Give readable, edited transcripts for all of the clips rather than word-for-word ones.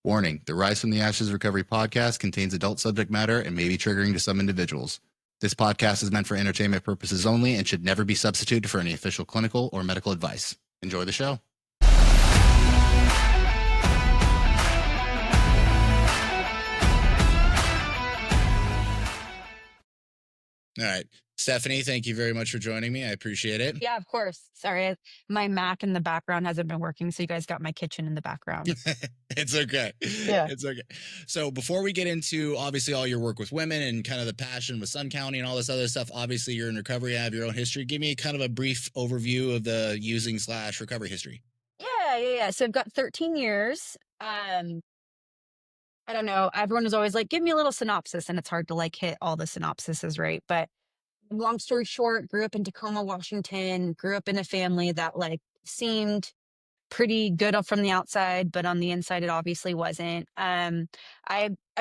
Warning, the Rise from the Ashes Recovery podcast contains adult subject matter and may be triggering to some individuals. This podcast is meant for entertainment purposes only and should never be substituted for any official clinical or medical advice. Enjoy the show. All right. Stephanie, thank you very much for joining me. I appreciate it. Yeah, of course. Sorry, my Mac in the background hasn't been working, so you guys got my kitchen in the background. It's okay. Yeah. It's okay. So before we get into obviously all your work with women and kind of the passion with SunCounty and all this other stuff, obviously you're in recovery, you have your own history. Give me kind of a brief overview of the using/recovery history. Yeah. So I've got 13 years. I don't know. Everyone is always like, give me a little synopsis, and it's hard to like hit all the synopsises, right? But long story short, grew up in Tacoma, Washington, grew up in a family that like seemed pretty good from the outside, but on the inside, it obviously wasn't. I've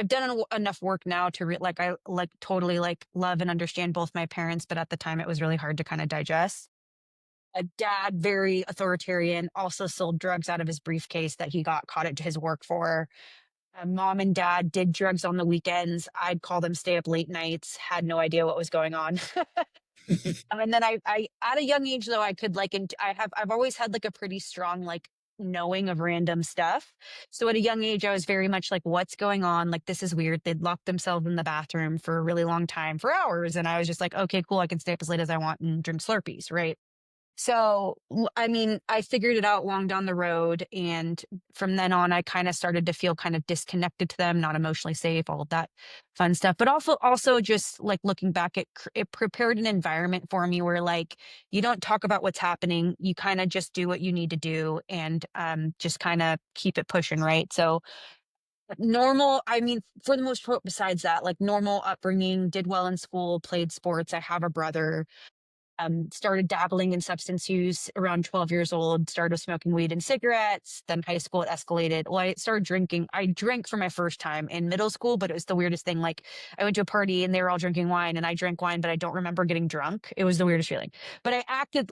done enough work now to I like totally like love and understand both my parents, but at the time it was really hard to kind of digest. A dad, very authoritarian, also sold drugs out of his briefcase that he got caught at his work for. Mom and dad did drugs on the weekends. I'd call them stay up late nights, had no idea what was going on. And then I at a young age though, I could like, I've always had like a pretty strong, like knowing of random stuff. So at a young age, I was very much like, what's going on? Like, this is weird. They'd lock themselves in the bathroom for a really long time, for hours. And I was just like, okay, cool. I can stay up as late as I want and drink Slurpees. Right. So, I mean, I figured it out long down the road. And from then on, I kind of started to feel kind of disconnected to them, not emotionally safe, all of that fun stuff. But also just like looking back, it prepared an environment for me where like, you don't talk about what's happening. You kind of just do what you need to do and just kind of keep it pushing. Right. So normal, I mean, for the most part, besides that, like normal upbringing, did well in school, played sports. I have a brother. Started dabbling in substance use around 12 years old, started smoking weed and cigarettes. Then high school, it escalated. Well, I started drinking. I drank for my first time in middle school, but it was the weirdest thing. Like I went to a party and they were all drinking wine and I drank wine, but I don't remember getting drunk. It was the weirdest feeling. But I acted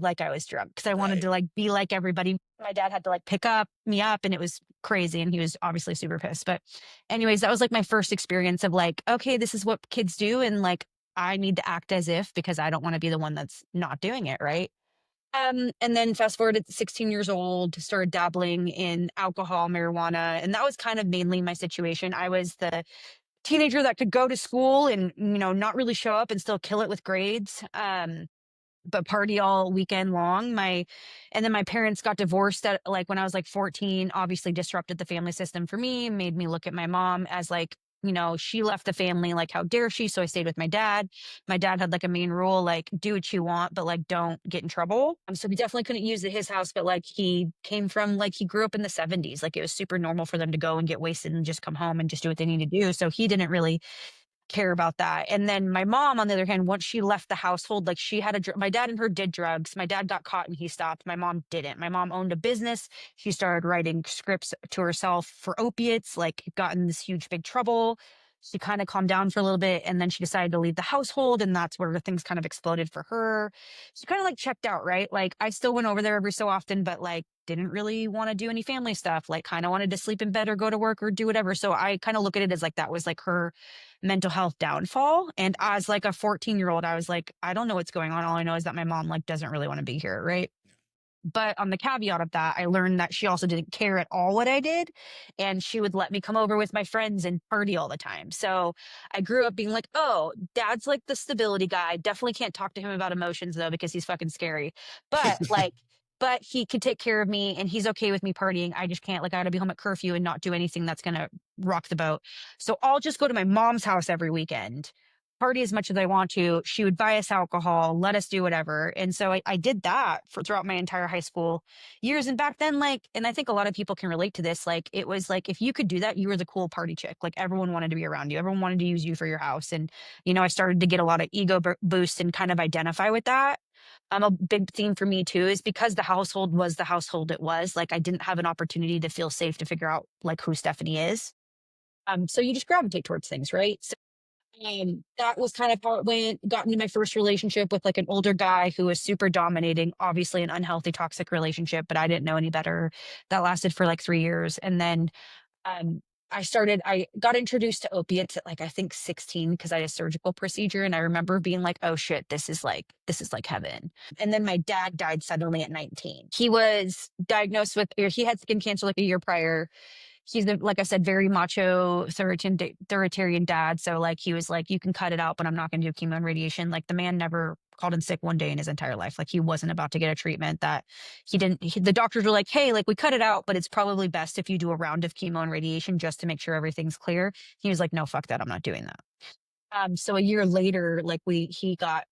like I was drunk because I wanted to like be like everybody. My dad had to like pick me up and it was crazy. And he was obviously super pissed. But anyways, that was like my first experience of like, okay, this is what kids do. And like, I need to act as if because I don't want to be the one that's not doing it, right? And then fast forward at 16 years old, started dabbling in alcohol, marijuana, and that was kind of mainly my situation. I was the teenager that could go to school and not really show up and still kill it with grades. But party all weekend long. And then my parents got divorced at like when I was like 14, obviously disrupted the family system for me, made me look at my mom as like, she left the family, like, how dare she? So I stayed with my dad. My dad had like a main rule, like, do what you want, but like, don't get in trouble. So we definitely couldn't use his house, but like, he came from, like, he grew up in the 70s. Like, it was super normal for them to go and get wasted and just come home and just do what they need to do. So he didn't really care about that. And then my mom, on the other hand, once she left the household, like my dad and her did drugs. My dad got caught and he stopped. My mom didn't. My mom owned a business. She started writing scripts to herself for opiates, like got in this huge big trouble. She kind of calmed down for a little bit and then she decided to leave the household. And that's where things kind of exploded for her. She kind of like checked out, right? Like I still went over there every so often, but like didn't really want to do any family stuff, like kind of wanted to sleep in bed or go to work or do whatever. So I kind of look at it as like that was like her mental health downfall. And as like a 14-year-old, I was like, I don't know what's going on. All I know is that my mom like doesn't really want to be here, right? But on the caveat of that, I learned that she also didn't care at all what I did. And she would let me come over with my friends and party all the time. So I grew up being like, oh, dad's like the stability guy. Definitely can't talk to him about emotions though, because he's fucking scary. But like, but he can take care of me and he's okay with me partying. I just can't, like, I gotta be home at curfew and not do anything that's gonna rock the boat. So I'll just go to my mom's house every weekend, party as much as I want to. She would buy us alcohol, let us do whatever. And so I did that throughout my entire high school years. And back then, like, and I think a lot of people can relate to this, like, it was like, if you could do that, you were the cool party chick. Like everyone wanted to be around you. Everyone wanted to use you for your house. And, I started to get a lot of ego boost and kind of identify with that. A big theme for me too is because the household was the household it was, like I didn't have an opportunity to feel safe to figure out like who Stephanie is. So you just gravitate towards things, right? So that was kind of how it went. Got into my first relationship with like an older guy who was super dominating, obviously an unhealthy, toxic relationship, but I didn't know any better. That lasted for like 3 years. And then Um, I got introduced to opiates at like, I think 16 because I had a surgical procedure. And I remember being like, oh shit, this is like heaven. And then my dad died suddenly at 19. He was diagnosed with, or he had skin cancer like a year prior. He's like I said, very macho authoritarian dad. So like he was like, you can cut it out, but I'm not going to do chemo and radiation. Like the man never called in sick one day in his entire life. Like he wasn't about to get a treatment that he didn't. The doctors were like, hey, like we cut it out, but it's probably best if you do a round of chemo and radiation just to make sure everything's clear. He was like, no, fuck that. I'm not doing that. So a year later, like I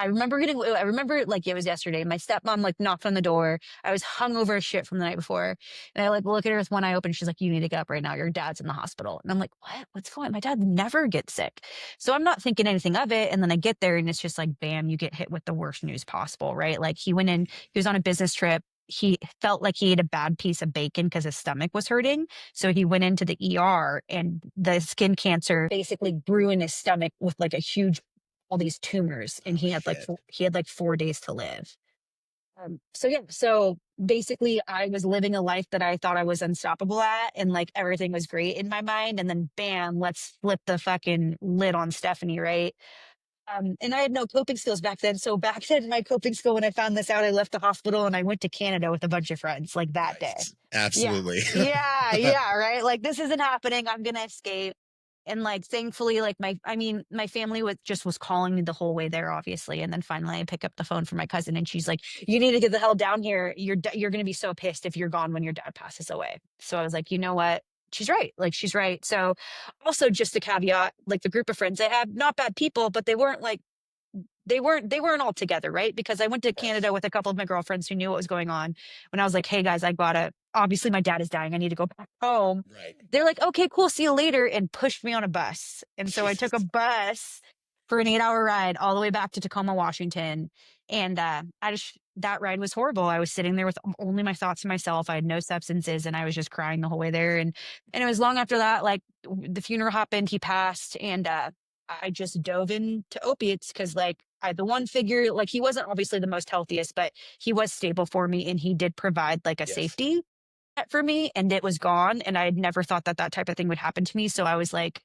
remember it like it was yesterday. My stepmom like knocked on the door. I was hungover as shit from the night before. And I like look at her with one eye open. She's like, you need to get up right now. Your dad's in the hospital. And I'm like, what? What's going on? My dad never gets sick. So I'm not thinking anything of it. And then I get there and it's just like, bam, you get hit with the worst news possible, right? Like he went in, he was on a business trip. He felt like he ate a bad piece of bacon because his stomach was hurting. So he went into the ER and the skin cancer basically grew in his stomach with like a huge, all these tumors. And Oh, he had like, shit. he had like 4 days to live. So yeah, so basically I was living a life that I thought I was unstoppable at and like everything was great in my mind. And then bam, let's flip the fucking lid on Stephanie, right? And I had no coping skills back then. So back then, my coping skill, when I found this out, I left the hospital and I went to Canada with a bunch of friends like that day. Nice. Yeah. Absolutely. Yeah. Right. Like this isn't happening. I'm going to escape. And like, thankfully, like my family was calling me the whole way there, obviously. And then finally I pick up the phone from my cousin and she's like, you need to get the hell down here. You're going to be so pissed if you're gone when your dad passes away. So I was like, you know what? She's right. Like she's right. So also just a caveat, like the group of friends I had, not bad people, but they weren't all together, right? Because I went to Yes. Canada with a couple of my girlfriends who knew what was going on. When I was like, hey guys, I gotta, obviously my dad is dying. I need to go back home. Right. They're like, okay, cool, see you later, and pushed me on a bus. And so I took a Jesus. bus for an 8-hour ride all the way back to Tacoma, Washington. And that ride was horrible. I was sitting there with only my thoughts to myself. I had no substances and I was just crying the whole way there. And it was long after that, like the funeral happened, he passed, and I just dove into opiates because like the one figure, like he wasn't obviously the most healthiest, but he was stable for me and he did provide like a Yes. safety net for me, and it was gone. And I had never thought that that type of thing would happen to me. So I was like,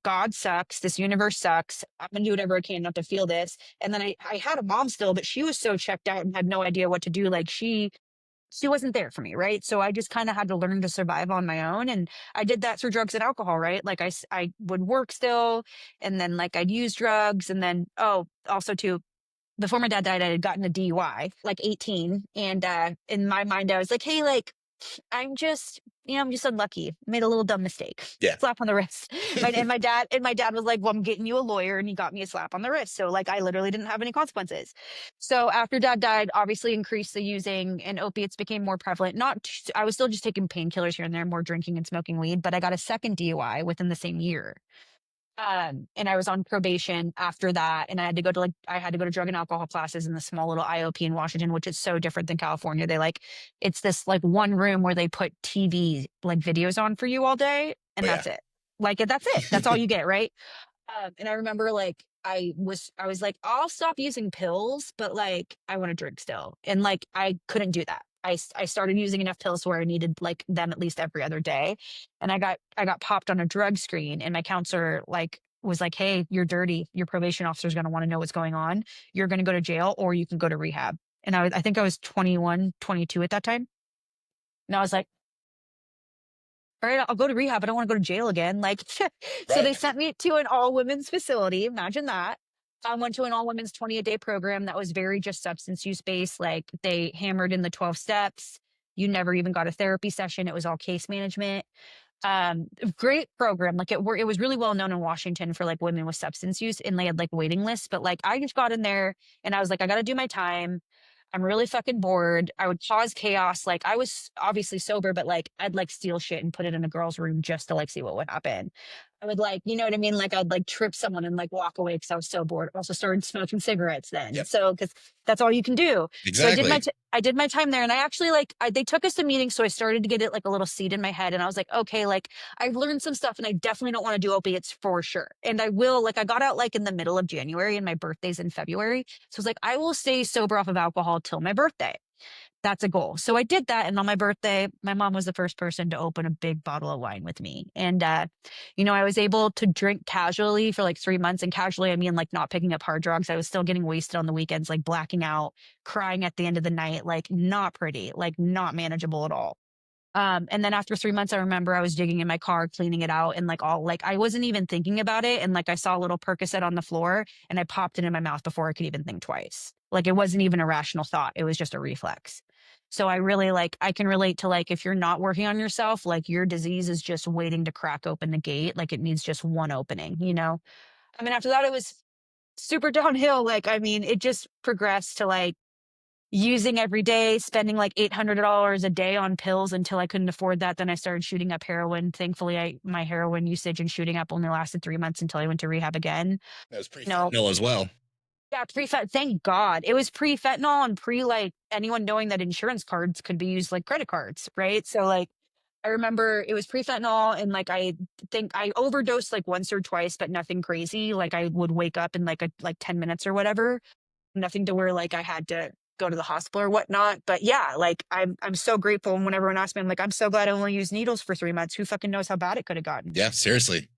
God sucks. This universe sucks. I'm going to do whatever I can not to feel this. And then I had a mom still, but she was so checked out and had no idea what to do. Like she wasn't there for me, right? So I just kind of had to learn to survive on my own. And I did that through drugs and alcohol, right? Like I would work still, and then like I'd use drugs. And then, oh, also too, before my dad died, I had gotten a DUI, like 18. And in my mind, I was like, hey, like, I'm just unlucky. Made a little dumb mistake. Yeah. Slap on the wrist. And my dad was like, well, I'm getting you a lawyer. And he got me a slap on the wrist. So like I literally didn't have any consequences. So after dad died, obviously increased the using and opiates became more prevalent. I was still just taking painkillers here and there, more drinking and smoking weed, but I got a second DUI within the same year. And I was on probation after that. And I had to go to drug and alcohol classes in the small little IOP in Washington, which is so different than California. It's this like one room where they put TV, like videos on for you all day. And Oh, yeah. that's it. Like, that's it. That's all you get. Right. And I remember like I was like, I'll stop using pills, but like I want to drink still. And like I couldn't do that. I started using enough pills where I needed like them at least every other day. And I got popped on a drug screen and my counselor like was like, hey, you're dirty. Your probation officer is going to want to know what's going on. You're going to go to jail or you can go to rehab. And I think I was 21, 22 at that time. And I was like, all right, I'll go to rehab. I don't want to go to jail again. Like, so they Right. sent me to an all women's facility. Imagine that. I went to an all women's 28-day program that was very just substance use based. Like they hammered in the 12 steps. You never even got a therapy session. It was all case management. Great program. Like it was really well known in Washington for like women with substance use, and they had like waiting lists. But like I just got in there and I was like, I got to do my time. I'm really fucking bored. I would cause chaos. Like I was obviously sober, but like I'd like steal shit and put it in a girl's room just to like see what would happen. I would like, you know what I mean? Like I'd like trip someone and like walk away because I was so bored. Also started smoking cigarettes then. Yep. So because that's all you can do. So Exactly. I did my time there, and I actually they took us to meetings, so I started to get it like a little seed in my head, and I was like, okay, like I've learned some stuff, and I definitely don't want to do opiates for sure, and I will. Like I got out like in the middle of January, and my birthday's in February, so I was like, I will stay sober off of alcohol till my birthday. That's a goal. So I did that, and on my birthday, my mom was the first person to open a big bottle of wine with me, and, I was able to drink casually for, like, 3 months, and casually, I mean, like, not picking up hard drugs. I was still getting wasted on the weekends, like, blacking out, crying at the end of the night, like, not pretty, like, not manageable at all. And then after 3 months, I remember I was digging in my car, cleaning it out, and, like, all like, I wasn't even thinking about it, and, like, I saw a little Percocet on the floor, and I popped it in my mouth before I could even think twice. Like, it wasn't even a rational thought, it was just a reflex. So I really, like, I can relate to, like, if you're not working on yourself, like, your disease is just waiting to crack open the gate, like, it needs just one opening, you know? I mean, after that, it was super downhill, like, I mean, it just progressed to, like, using every day, spending like $800 a day on pills until I couldn't afford that. Then I started shooting up heroin. Thankfully, my heroin usage and shooting up only lasted 3 months until I went to rehab again. That was pre No, fentanyl as well. yeah, thank God. It was pre-fentanyl and pre like anyone knowing that insurance cards could be used like credit cards, right? So like I remember it was pre-fentanyl and like I think I overdosed like once or twice, but nothing crazy. Like I would wake up in like 10 minutes or whatever. Nothing to where like I had to go to the hospital or whatnot. But yeah, like I'm so grateful. And when everyone asks me, I'm like, I'm so glad I only used needles for 3 months. Who fucking knows how bad it could have gotten? Yeah, seriously.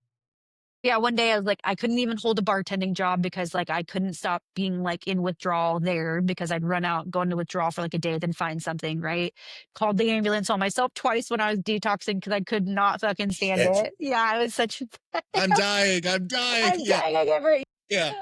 Yeah, one day I was like, I couldn't even hold a bartending job because like I couldn't stop being like in withdrawal there because I'd run out, go into withdrawal for like a day, then find something, right? Called the ambulance on myself twice when I was detoxing because I could not fucking stand Shit. it. Yeah, I was such a I'm dying. I'm dying. I'm Yeah. dying. I get very Yeah.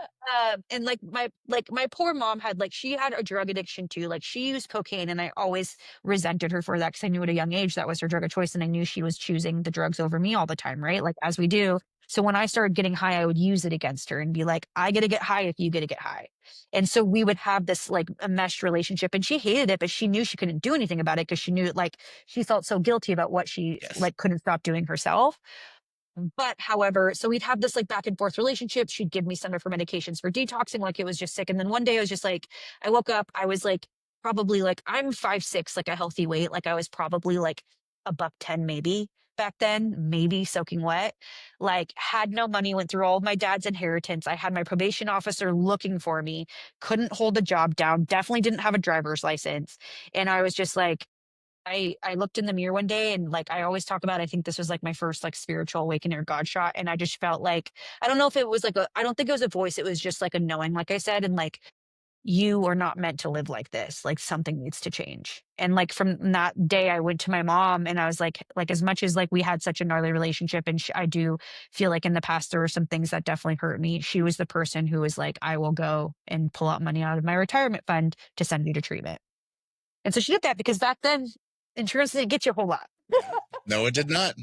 and like my poor mom had like she had a drug addiction too. Like she used cocaine, and I always resented her for that because I knew at a young age that was her drug of choice, and I knew she was choosing the drugs over me all the time, right? Like as we do. So when I started getting high, I would use it against her and be like, "I get to get high if you get to get high," and so we would have this like a meshed relationship. And she hated it, but she knew she couldn't do anything about it because she knew it like she felt so guilty about what she Yes. like couldn't stop doing herself. But however, so we'd have this like back and forth relationship. She'd give me some of her medications for detoxing, like it was just sick. And then one day I was just like, I woke up, I was like, probably like, I'm 5'6", like a healthy weight. Like I was probably like a buck 10 maybe back then, maybe soaking wet. Like had no money, went through all of my dad's inheritance. I had my probation officer looking for me, couldn't hold a job down, definitely didn't have a driver's license. And I was just like, I looked in the mirror one day and like I always talk about I think this was like my first like spiritual awakening or God shot, and I just felt like I don't know if it was like a I don't think it was a voice, it was just like a knowing, like I said, and like you are not meant to live like this. Like something needs to change. And like from that day I went to my mom and I was like as much as like we had such a gnarly relationship and I do feel like in the past there were some things that definitely hurt me. She was the person who was like, I will go and pull out money out of my retirement fund to send you to treatment. And so she did that because back then, insurance didn't get you a whole lot. No, it did not.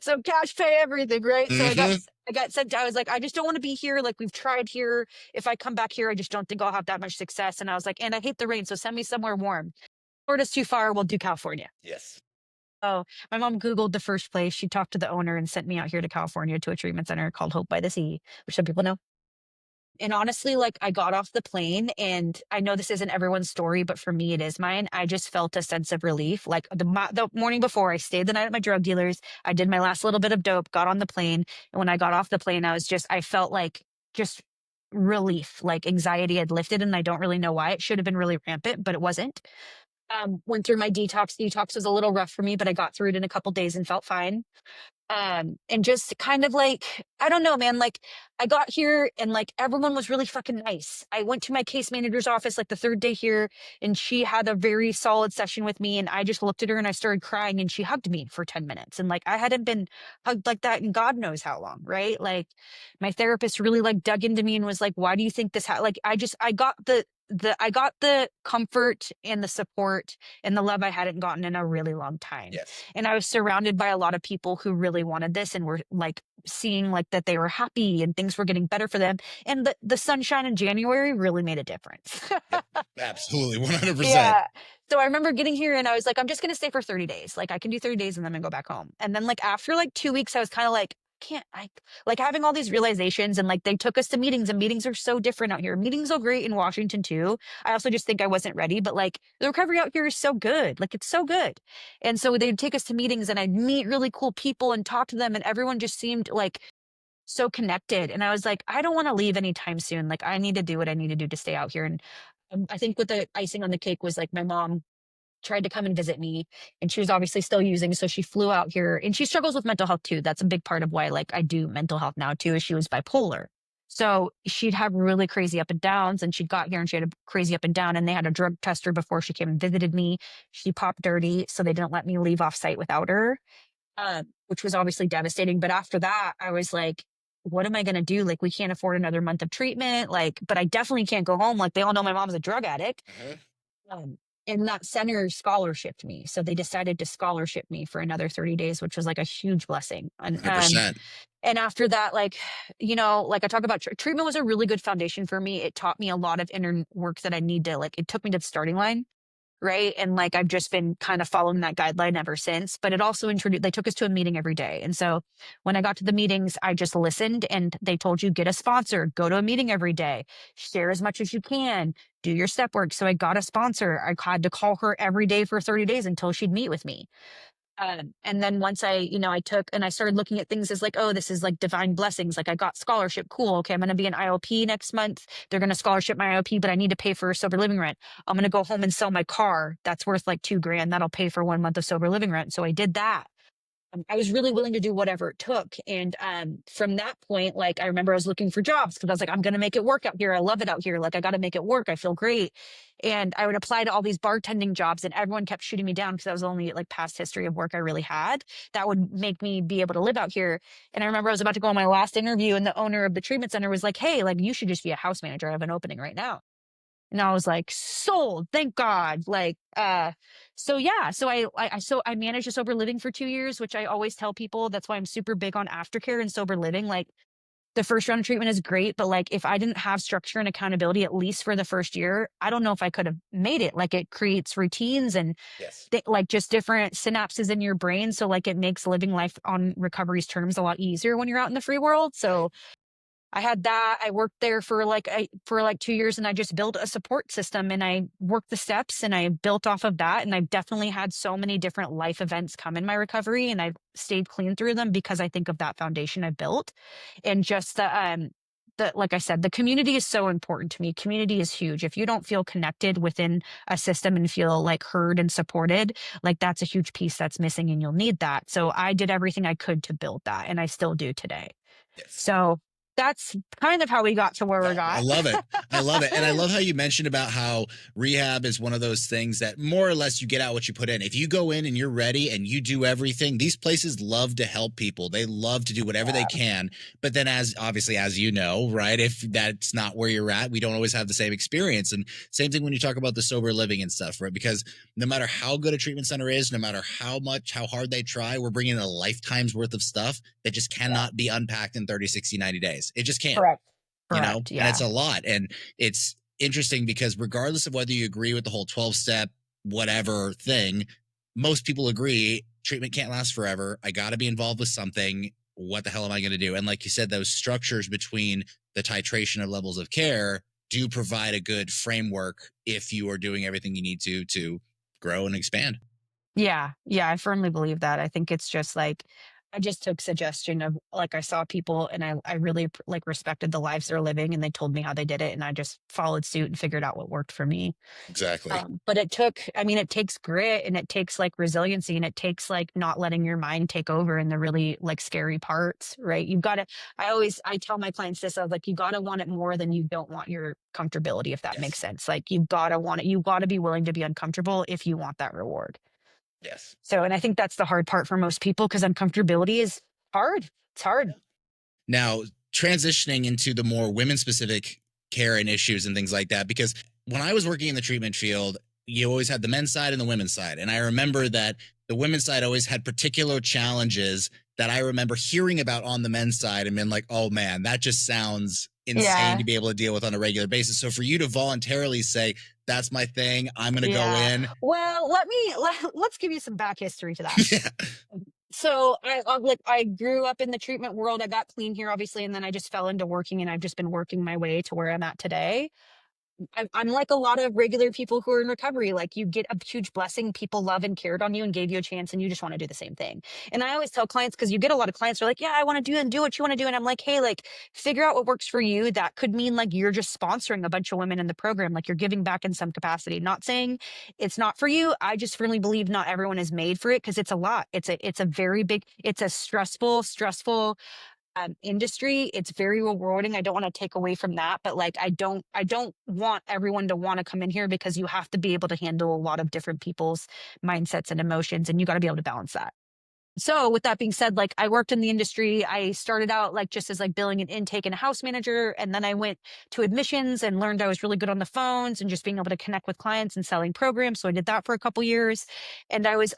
So cash pay everything, right? So Hmm. I got sent I was like, I just don't want to be here. Like we've tried here. If I come back here, I just don't think I'll have that much success. And I was like, and I hate the rain, so send me somewhere warm. Florida's too far. We'll do California. Yes. Oh, my mom Googled the first place. She talked to the owner and sent me out here to California to a treatment center called Hope by the Sea, which some people know. And honestly, like I got off the plane and I know this isn't everyone's story, but for me, it is mine. I just felt a sense of relief. Like the morning before, I stayed the night at my drug dealer's. I did my last little bit of dope, got on the plane. And when I got off the plane, I felt like just relief, like anxiety had lifted. And I don't really know why. It should have been really rampant, but it wasn't. Went through my detox. Detox was a little rough for me, but I got through it in a couple days and felt fine. And just kind of like, I don't know, man, like I got here and like everyone was really fucking nice. I went to my case manager's office like the third day here and she had a very solid session with me and I just looked at her and I started crying and she hugged me for 10 minutes. And like I hadn't been hugged like that in God knows how long, right? Like my therapist really like dug into me and was like, why do you think this like I got I got the comfort and the support and the love I hadn't gotten in a really long time. Yes. And I was surrounded by a lot of people who really wanted this and were like seeing like that they were happy and things were getting better for them. And the sunshine in January really made a difference. Yep. Absolutely. 100%. Yeah. So I remember getting here and I was like, I'm just going to stay for 30 days. Like I can do 30 days and then I'm going to go back home. And then like after like 2 weeks, I was kind of like, can't I like having all these realizations and like they took us to meetings and meetings are so different out here. Meetings are great in Washington too. I also just think I wasn't ready, but like the recovery out here is so good. Like it's so good. And so they'd take us to meetings and I'd meet really cool people and talk to them and everyone just seemed like so connected. And I was like, I don't want to leave anytime soon. Like I need to do what I need to do to stay out here. And I think what the icing on the cake was like my mom. tried to come and visit me, and she was obviously still using, so she flew out here, and she struggles with mental health too. That's a big part of why like I do mental health now too, is she was bipolar. So she'd have really crazy up and downs, and she'd got here and she had a crazy up and down, and they had a drug tester before she came and visited me. She popped dirty, so they didn't let me leave off site without her, which was obviously devastating. But after that, I was like, what am I going to do? Like, we can't afford another month of treatment. Like, but I definitely can't go home. Like, they all know my mom's a drug addict. Uh-huh. Um, and that center scholarshiped me. So they decided to scholarship me for another 30 days, which was like a huge blessing. 100%. And after that, like, like I talk about treatment was a really good foundation for me. It taught me a lot of inner work that I need to, like, it took me to the starting line. Right. And like, I've just been kind of following that guideline ever since. But it also introduced, they took us to a meeting every day. And so when I got to the meetings, I just listened, and they told you, get a sponsor, go to a meeting every day, share as much as you can, do your step work. So I got a sponsor. I had to call her every day for 30 days until she'd meet with me. And then once I took and I started looking at things as like, oh, this is like divine blessings. Like, I got scholarship. Cool. Okay. I'm going to be an IOP next month. They're going to scholarship my IOP, but I need to pay for sober living rent. I'm going to go home and sell my car. That's worth like $2,000. That'll pay for 1 month of sober living rent. So I did that. I was really willing to do whatever it took. And from that point, like, I remember I was looking for jobs because I was like, I'm going to make it work out here. I love it out here. Like, I got to make it work. I feel great. And I would apply to all these bartending jobs, and everyone kept shooting me down because that was the only like past history of work I really had that would make me be able to live out here. And I remember I was about to go on my last interview, and the owner of the treatment center was like, hey, like, you should just be a house manager. I have an opening right now. And I was like, sold, thank God. Like, so yeah, so I managed a sober living for 2 years, which I always tell people. That's why I'm super big on aftercare and sober living. Like, the first round of treatment is great, but like, if I didn't have structure and accountability, at least for the first year, I don't know if I could have made it. Like, it creates routines and Yes. like just different synapses in your brain. So like, it makes living life on recovery's terms a lot easier when you're out in the free world. Right. So I had that. I worked there for like 2 years, and I just built a support system, and I worked the steps, and I built off of that. And I've definitely had so many different life events come in my recovery, and I've stayed clean through them because I think of that foundation I built. And just the like I said, the community is so important to me. Community is huge. If you don't feel connected within a system and feel like heard and supported, like, that's a huge piece that's missing, and you'll need that. So I did everything I could to build that, and I still do today. Yes. So that's kind of how we got to where we No, I got. love it. I love it. And I love how you mentioned about how rehab is one of those things that more or less you get out what you put in. If you go in and you're ready and you do everything, these places love to help people. They love to do whatever they can. But then, as obviously, as you know, right, if that's not where you're at, we don't always have the same experience. And same thing when you talk about the sober living and stuff, right? Because no matter how good a treatment center is, no matter how hard they try, we're bringing in a lifetime's worth of stuff that just cannot be unpacked in 30, 60, 90 days. It just can't. Correct. You know, Correct. and it's Yeah. a lot. And it's interesting because regardless of whether you agree with the whole 12 step, whatever thing, most people agree treatment can't last forever. I got to be involved with something. What the hell am I going to do? And like you said, those structures between the titration of levels of care do provide a good framework if you are doing everything you need to grow and expand. Yeah. Yeah. I firmly believe that. I think it's just like, I just took suggestion of, like, I saw people, and I really like respected the lives they're living, and they told me how they did it. And I just followed suit and figured out what worked for me. Exactly. But it takes grit, and it takes like resiliency, and it takes like not letting your mind take over in the really like scary parts, right? You've got to, I tell my clients this, I was like, you got to want it more than you don't want your comfortability, if that makes Yes. sense. Like, you got to want it. You got to be willing to be uncomfortable if you want that reward. Yes. So, and I think that's the hard part for most people, because uncomfortability is hard. It's hard. Now, transitioning into the more women specific care and issues and things like that, because when I was working in the treatment field, you always had the men's side and the women's side. And I remember that the women's side always had particular challenges that I remember hearing about on the men's side and been like, oh man, that just sounds insane Yeah. to be able to deal with on a regular basis. So for you to voluntarily say, that's my thing, I'm going to go Yeah. in. Well, let's give you some back history to that. Yeah. So I grew up in the treatment world. I got clean here, obviously, and then I just fell into working, and I've just been working my way to where I'm at today. I'm like a lot of regular people who are in recovery. Like you get a huge blessing, people love and cared on you and gave you a chance, and you just want to do the same thing. And I always tell clients, because you get a lot of clients who are like, yeah, I want to do and do what you want to do. And I'm like, hey, like figure out what works for you. That could mean like you're just sponsoring a bunch of women in the program, like you're giving back in some capacity. Not saying it's not for you. I just firmly believe not everyone is made for it, because it's a lot. It's a very big, it's a stressful industry. It's very rewarding. I don't want to take away from that, but like I don't want everyone to want to come in here, because you have to be able to handle a lot of different people's mindsets and emotions, and you got to be able to balance that. So with that being said, like I worked in the industry. I started out like just as like billing and intake and a house manager. And then I went to admissions and learned I was really good on the phones and just being able to connect with clients and selling programs. So I did that for a couple years. And I was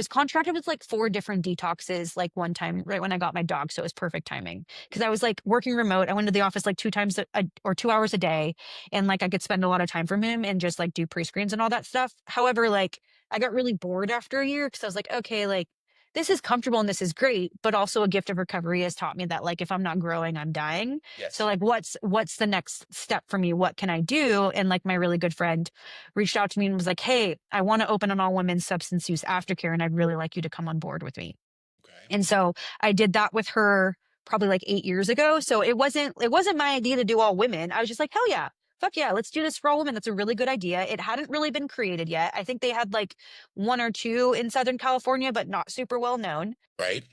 contracted with like 4 different detoxes like one time right when I got my dog. So it was perfect timing, because I was like working remote. I went to the office like 2 times or 2 hours a day. And like I could spend a lot of time from him and just like do pre-screens and all that stuff. However, like I got really bored after a year, because I was like, okay, like this is comfortable and this is great, but also a gift of recovery has taught me that like if I'm not growing, I'm dying. So Yes. like what's the next step for me? What can I do? And like my really good friend reached out to me and was like, hey, I want to open an all women's substance use aftercare, and I'd really like you to come on board with me. Okay. And so I did that with her probably like 8 years ago. So it wasn't my idea to do all women. I was just like, hell yeah. Fuck yeah, let's do this for all women. That's a really good idea. It hadn't really been created yet. I think they had like 1 or 2 in Southern California, but not super well known. Right.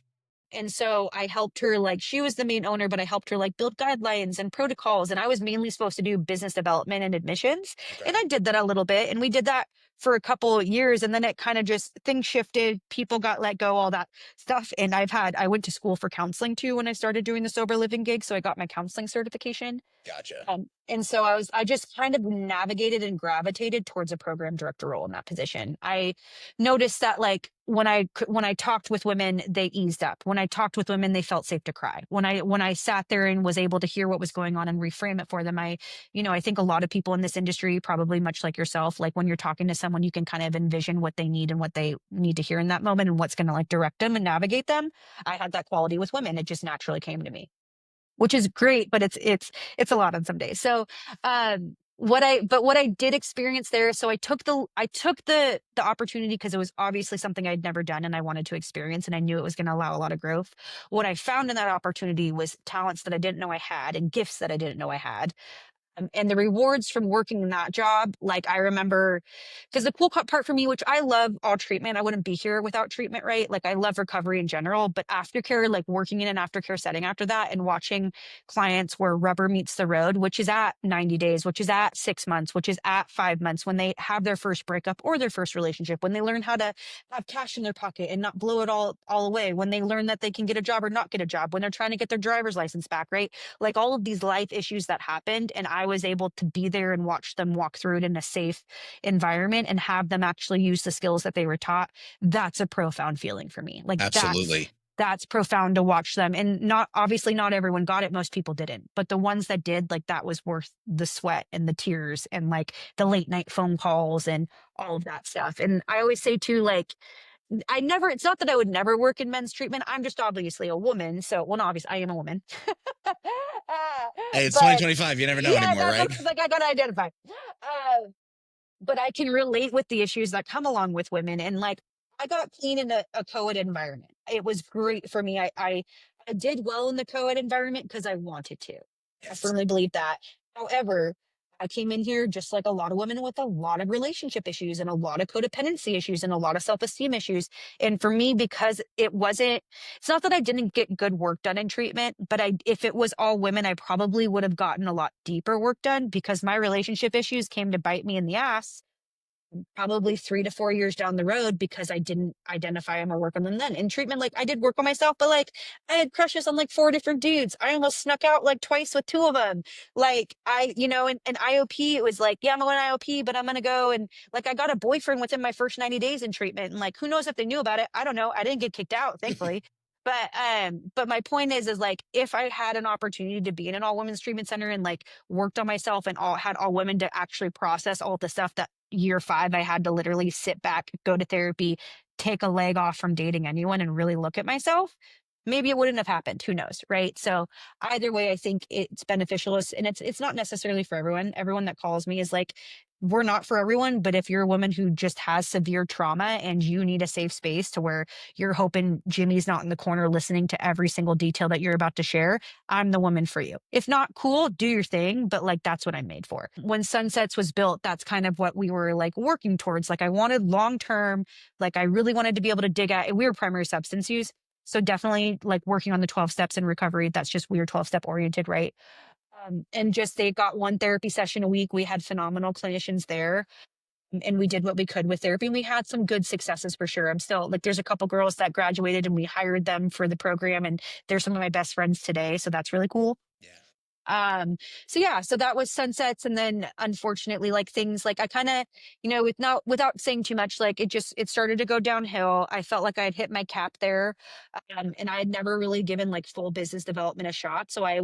And so I helped her, like, she was the main owner, but I helped her like build guidelines and protocols. And I was mainly supposed to do business development and admissions. And Okay. I did that a little bit. And we did that for a couple of years. And then it kind of just things shifted. People got let go, all that stuff. And I went to school for counseling too when I started doing the sober living gig. So I got my counseling certification. Gotcha. And so I just kind of navigated and gravitated towards a program director role in that position. I noticed that like when I talked with women, they eased up. When I talked with women, they felt safe to cry. When I sat there and was able to hear what was going on and reframe it for them, I think a lot of people in this industry, probably much like yourself, like when you're talking to someone, you can kind of envision what they need and what they need to hear in that moment and what's going to like direct them and navigate them. I had that quality with women. It just naturally came to me, which is great, but it's a lot on some days. So, what I did experience there, so I took the opportunity, because it was obviously something I'd never done and I wanted to experience, and I knew it was going to allow a lot of growth. What I found in that opportunity was talents that I didn't know I had and gifts that I didn't know I had. And the rewards from working in that job, like I remember, because the cool part for me, which I love all treatment, I wouldn't be here without treatment, right? Like I love recovery in general, but aftercare, like working in an aftercare setting after that and watching clients where rubber meets the road, which is at 90 days, which is at 6 months, which is at 5 months, when they have their first breakup or their first relationship, when they learn how to have cash in their pocket and not blow it all away, when they learn that they can get a job or not get a job, when they're trying to get their driver's license back, right? Like all of these life issues that happened, and I was able to be there and watch them walk through it in a safe environment and have them actually use the skills that they were taught. That's a profound feeling for me. Like Absolutely. that's profound to watch them. And not obviously not everyone got it, most people didn't, but the ones that did, like that was worth the sweat and the tears and like the late night phone calls and all of that stuff. And I always say too, like it's not that I would never work in men's treatment. I'm just obviously a woman. So, well, no, obviously I am a woman. Hey, it's But 2025. You never know yeah, anymore, that's right? what I was like, I gotta identify. But I can relate with the issues that come along with women. And like, I got clean in a co-ed environment. It was great for me. I did well in the co-ed environment because I wanted to. I Yes. firmly believe that. However, I came in here just like a lot of women with a lot of relationship issues and a lot of codependency issues and a lot of self-esteem issues. And for me, because it's not that I didn't get good work done in treatment, but if it was all women, I probably would have gotten a lot deeper work done, because my relationship issues came to bite me in the ass probably 3 to 4 years down the road, because I didn't identify them or work on them then. In treatment, like I did work on myself, but like I had crushes on like 4 different dudes. I almost snuck out like twice with 2 of them. Like in IOP, it was like, yeah, I'm going IOP, but I'm going to go. And like I got a boyfriend within my first 90 days in treatment. And like, who knows if they knew about it? I don't know. I didn't get kicked out, thankfully. But my point is like if I had an opportunity to be in an all women's treatment center and like worked on myself and had all women to actually process all the stuff that year 5 I had to literally sit back, go to therapy, take a leg off from dating anyone and really look at myself, maybe it wouldn't have happened. Who knows? Right. So either way, I think it's beneficial. And it's not necessarily for everyone. Everyone that calls me is like, we're not for everyone, but if you're a woman who just has severe trauma and you need a safe space to where you're hoping Jimmy's not in the corner listening to every single detail that you're about to share, I'm the woman for you. If not, cool, do your thing, but like that's what I'm made for. When Sunsets was built, that's kind of what we were like working towards. Like I wanted long term, like I really wanted to be able to dig at, we were primary substance use. So definitely like working on the 12 steps in recovery. That's just, we were 12-step oriented, right? And just they got one therapy session a week. We had phenomenal clinicians there, and we did what we could with therapy. And we had some good successes for sure. I'm still like, there's a couple girls that graduated and we hired them for the program, and they're some of my best friends today. So that's really cool. Yeah. So yeah, so that was Sunsets. And then unfortunately, like things like I kind of, without saying too much, like it started to go downhill. I felt like I had hit my cap there. And I had never really given like full business development a shot. So I'd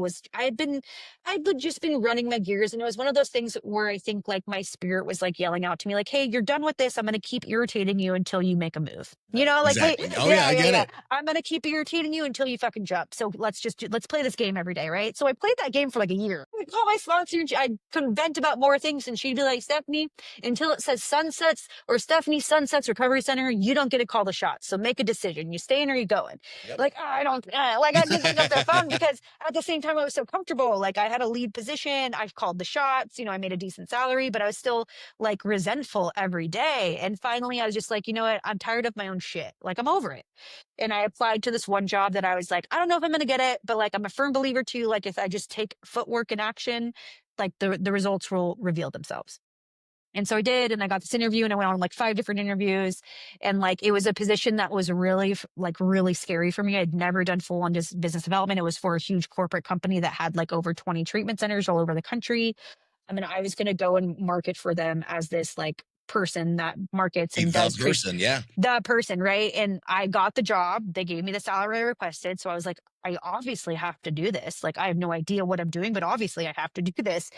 just been running my gears. And it was one of those things where I think like my spirit was like yelling out to me, like, hey, you're done with this. I'm going to keep irritating you until you make a move. Like, Exactly. hey, Oh yeah, I get it. I'm going to keep irritating you until you fucking jump. So let's play this game every day. Right. So I played that game for like a year. I'd call my sponsor and I could vent about more things. And she'd be like, Stephanie, until it says Sunsets or Stephanie Sunsets Recovery Center, you don't get to call the shots. So make a decision. You staying or you going? Yep. Like, I don't, like, I just pick up the phone because at the same time, I was so comfortable. Like, I had a lead position. I called the shots. I made a decent salary, but I was still like resentful every day. And finally, I was just like, you know what? I'm tired of my own shit. Like, I'm over it. And I applied to this one job that I was like, I don't know if I'm going to get it, but like, I'm a firm believer too. Like, if I just take footwork in action, like the results will reveal themselves. And so I did, and I got this interview, and I went on like 5 different interviews, and like it was a position that was really really scary for me. I'd never done full on just business development. It was for a huge corporate company that had like over 20 treatment centers all over the country. I mean, I was going to go and market for them as this like person that markets and does person, yeah. the person, right? And I got the job. They gave me the salary I requested. So I was like, I obviously have to do this. Like, I have no idea what I'm doing, but obviously I have to do this.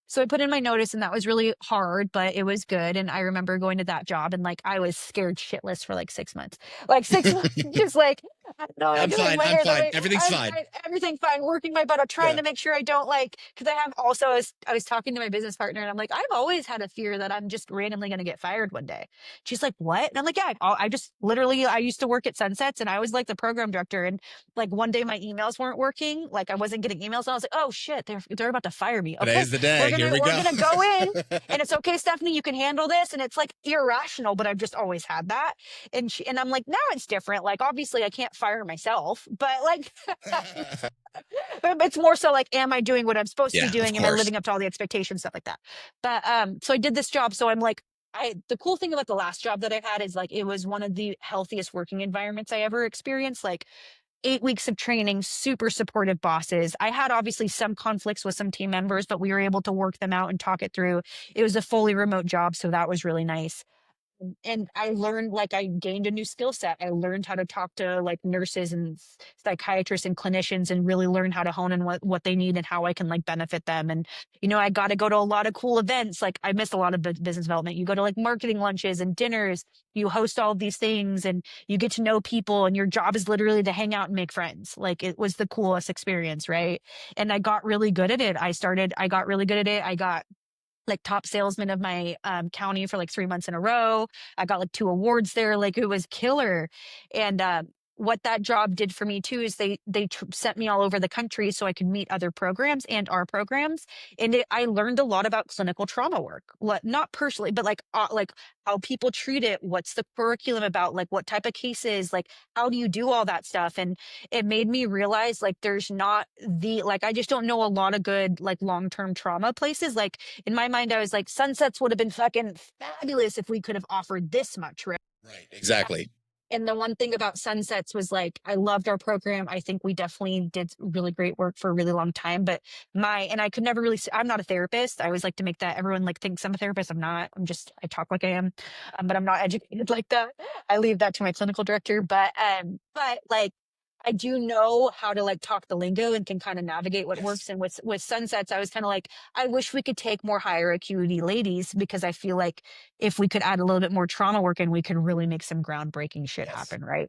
So I put in my notice, and that was really hard, but it was good. And I remember going to that job, and like I was scared shitless for like 6 months. Like 6 months, just like, I don't know what I'm doing. fine. My I'm hair's fine. like, Everything's fine. everything's fine. Working my butt off, trying Yeah. to make sure I don't like, because I have also, I was talking to my business partner, and I'm like, I've always had a fear that I'm just randomly going to get fired one day. She's like, what? And I'm like, yeah, I just literally, I used to work at Sunsets, and I was like the program director. And like one day my emails weren't working. Like I wasn't getting emails. And I was like, oh shit, they're about to fire me. Okay, Today's the day. Here we we're go. gonna go in, and it's okay, Stephanie, you can handle this. And it's like irrational, but I've just always had that. And I'm like, now it's different. Like obviously I can't fire myself, but like it's more so like, am I doing what I'm supposed to be doing? Am I living up to all the expectations, stuff like that? But so I did this job. So I'm like, the cool thing about the last job that I had is like it was one of the healthiest working environments I ever experienced. Like 8 weeks of training, super supportive bosses. I had obviously some conflicts with some team members, but we were able to work them out and talk it through. It was a fully remote job, so that was really nice. And I learned, like, I gained a new skill set. I learned how to talk to like nurses and psychiatrists and clinicians, and really learn how to hone in what they need and how I can like benefit them. And I got to go to a lot of cool events. Like I missed a lot of business development. You go to like marketing lunches and dinners, you host all of these things, and you get to know people, and your job is literally to hang out and make friends. Like it was the coolest experience, right? And I got really good at it. I got really good at it. I got like top salesman of my county for like 3 months in a row. I got like 2 awards there. Like it was killer. And what that job did for me too is they sent me all over the country so I could meet other programs and our programs. And I learned a lot about clinical trauma work, not personally, but like how people treat it. What's the curriculum about? Like what type of cases? Like how do you do all that stuff? And it made me realize like there's not I just don't know a lot of good like long-term trauma places. Like in my mind, I was like, Sunsets would have been fucking fabulous if we could have offered this much, right? Right. Exactly. And the one thing about Sunsets was like, I loved our program. I think we definitely did really great work for a really long time. But and I could never really, I'm not a therapist. I always like to make that everyone like thinks I'm a therapist. I'm not. I talk like I am, but I'm not educated like that. I leave that to my clinical director. But like, I do know how to like talk the lingo and can kind of navigate what Yes. works. And with sunsets, I was kind of like, I wish we could take more higher acuity ladies, because I feel like if we could add a little bit more trauma work in, we could really make some groundbreaking shit Yes. happen, right?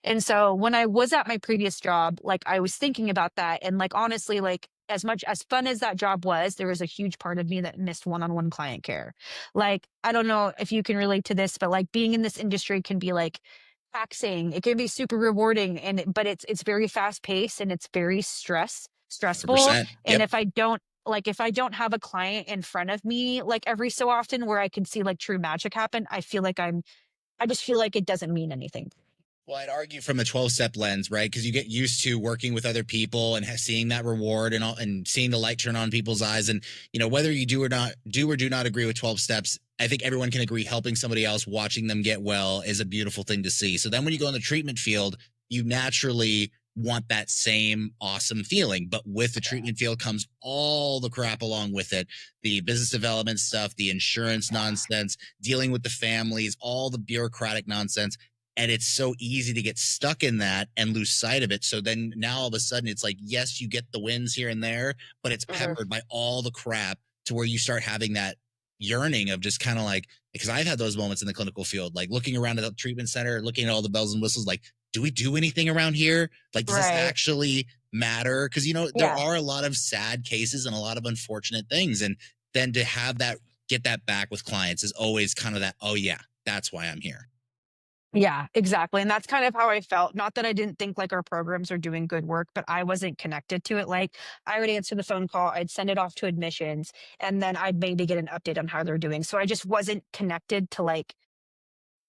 And so when I was at my previous job, like I was thinking about that, and like honestly, like as much as fun as that job was, there was a huge part of me that missed one-on-one client care. Like I don't know if you can relate to this, but like being in this industry can be like taxing. It can be super rewarding, but it's very fast paced and it's very stressful. 100%. And Yep. if I don't have a client in front of me like every so often where I can see like true magic happen, I just feel like it doesn't mean anything. Well, I'd argue from a 12-step lens, right? Because you get used to working with other people and seeing that reward and all, and seeing the light turn on people's eyes. And, whether you do or do not agree with 12 steps, I think everyone can agree helping somebody else, watching them get well is a beautiful thing to see. So then when you go in the treatment field, you naturally want that same awesome feeling. But with the treatment field comes all the crap along with it, the business development stuff, the insurance nonsense, dealing with the families, all the bureaucratic nonsense. And it's so easy to get stuck in that and lose sight of it. So then now all of a sudden it's like, yes, you get the wins here and there, but it's Mhm. peppered by all the crap to where you start having that yearning of just kind of like, because I've had those moments in the clinical field, like looking around at the treatment center, looking at all the bells and whistles, like, do we do anything around here? Like, does this Right. actually matter? Because, there Yeah. are a lot of sad cases and a lot of unfortunate things. And then to have that, get that back with clients is always kind of that, oh, yeah, that's why I'm here. Yeah, exactly. And that's kind of how I felt. Not that I didn't think like our programs are doing good work, but I wasn't connected to it. Like I would answer the phone call, I'd send it off to admissions, and then I'd maybe get an update on how they're doing. So I just wasn't connected to like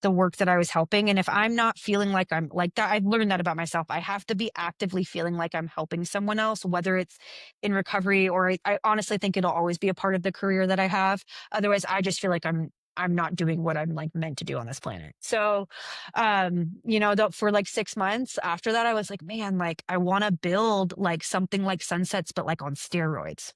the work that I was helping. And if I'm not feeling like I'm like that, I've learned that about myself. I have to be actively feeling like I'm helping someone else, whether it's in recovery or I honestly think it'll always be a part of the career that I have. Otherwise, I just feel like I'm not doing what I'm like meant to do on this planet. So, for like 6 months after that, I was like, man, like I want to build like something like Sunsets, but like on steroids.